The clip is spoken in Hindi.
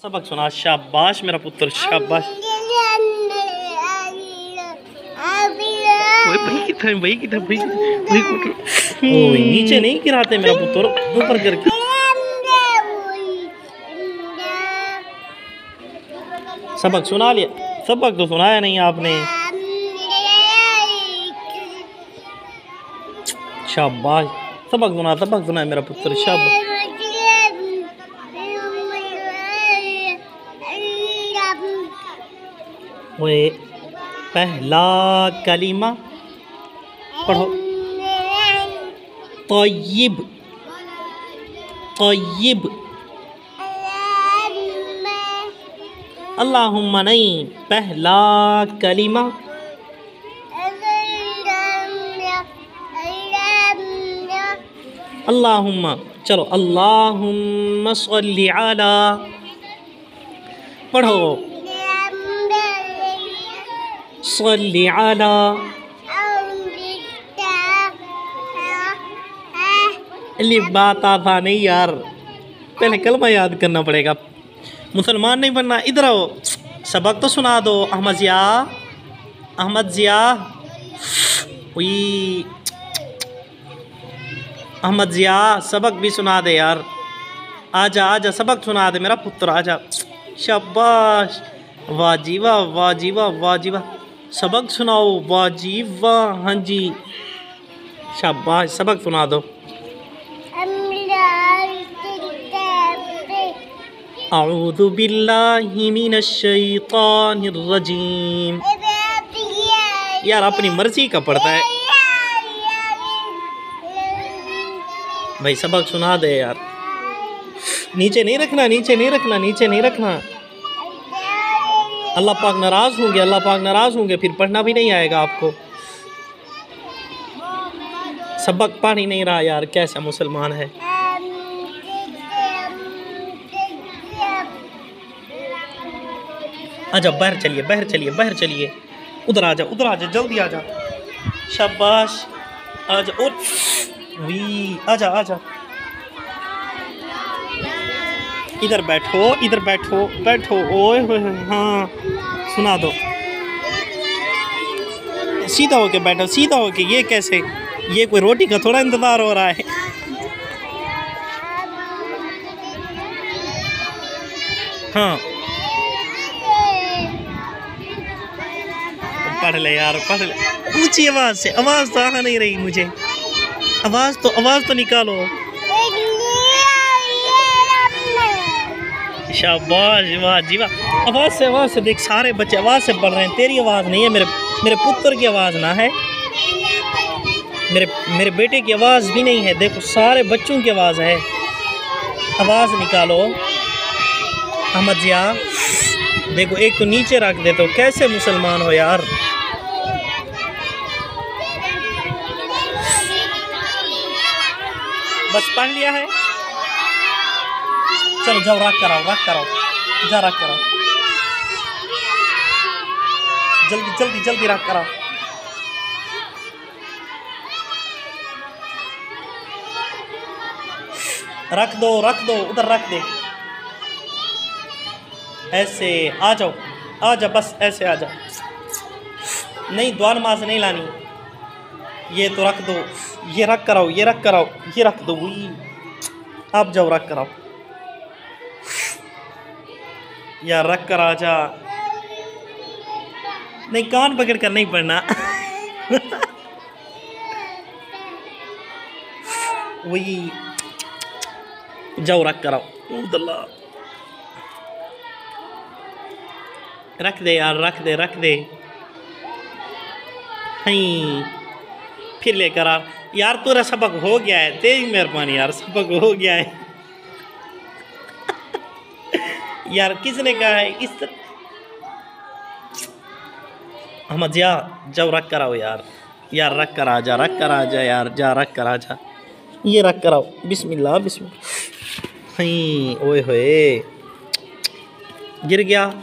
सबक सुना। शाबाश मेरा पुत्र, शाबाश। भाई नीचे नहीं गिराते मेरा पुत्र, ऊपर गिर के। सबक सुना लिया? सबक तो सुनाया नहीं आपने। शाबाश, सबक सुना मेरा पुत्र, शाबाश। वो पहला कलीमा पढ़ो। तय्यिब, तय्यिब। अल्लाहुम्मा नहीं, पहला कलीमा। अल्लाहुम्मा, चलो अल्लाहुम्मा सल्ली अला पढ़ो। सल्ली अला। लिख बात आता नहीं यार, पहले कलमा याद करना पड़ेगा। मुसलमान नहीं बनना। इधर आओ, सबक तो सुना दो। अहमद ज़िया, अहमद ज़िया, अहमद ज़िया, सबक भी सुना दे यार। आजा आजा, सबक सुना दे मेरा पुत्र, आजा। शाबाश, वाह जी वाह, वाह जी वाह, वाह जी वाह। सबक सुनाओ, वाह जी वाह। हाँ जी, शाबाश, सबक सुना दो। अऊज़ु बिल्लाहि मिनश शैतानिर रजीम। यार अपनी मर्जी का पढ़ता है भाई, सबक सुना दे यार। नीचे नहीं रखना, नीचे नहीं रखना, नीचे नहीं रखना। अल्लाह पाक नाराज़ होंगे, अल्लाह पाक नाराज़ होंगे, फिर पढ़ना भी नहीं आएगा आपको। सबक पढ़ ही नहीं रहा यार, कैसा मुसलमान है। आजा, बाहर चलिए, बाहर चलिए, बाहर चलिए। उधर आजा, उधर आजा, जल्दी आजा। शाबाश, आजा। और आजा आजा, इधर बैठो, इधर बैठो, बैठो। ओए होए, हाँ सुना दो। सीधा होके बैठो, सीधा होके। ये कैसे, ये कोई रोटी का थोड़ा इंतजार हो रहा है। हाँ पढ़ ले यार, पढ़ ले ऊंची आवाज से। आवाज तो आ नहीं रही मुझे, आवाज तो निकालो। शाबाश, वाह जी वाह। आवाज से देख, सारे बच्चे आवाज से पढ़ रहे हैं। तेरी आवाज नहीं है, मेरे पुत्र की आवाज ना है, मेरे बेटे की आवाज भी नहीं है। देखो सारे बच्चों की आवाज है। आवाज निकालो। अहमद ज़िया, देखो एक तो नीचे रख दे, तो कैसे मुसलमान हो यार। बस पढ़ लिया है, चलो जाओ, रख कराओ, रख कराओ, जा रख कराओ, जल्दी जल्दी जल्दी रख कराओ। रख दो, रख दो, उधर रख दे। ऐसे आ जाओ, आ जा, बस ऐसे आ जा। नहीं, दुआ नमाज नहीं लानी। ये तो रख दो, ये रख कराओ, ये रख कराओ, ये रख दो। आप जाओ, रख कराओ यार, रख कर आ जा। नहीं, कान पकड़ कर नहीं पढ़ना। वही, जाओ रख कराओ। रख दे यार, रख दे, रख दे। नहीं, फिर लेकर आ यार। तेरा सबक हो गया है, तेरी मेहरबानी यार, सबक हो गया है। यार किसने कहा है इस तरह? अहमद ज़िया, जाओ रख कर आओ यार। यार रख कर आ जा, रख कर आ जा यार, जा रख कर आ जा। ये रख कर आओ। बिस्मिल्लाह बिस्मिल्लाह। ओए होए, गिर गया।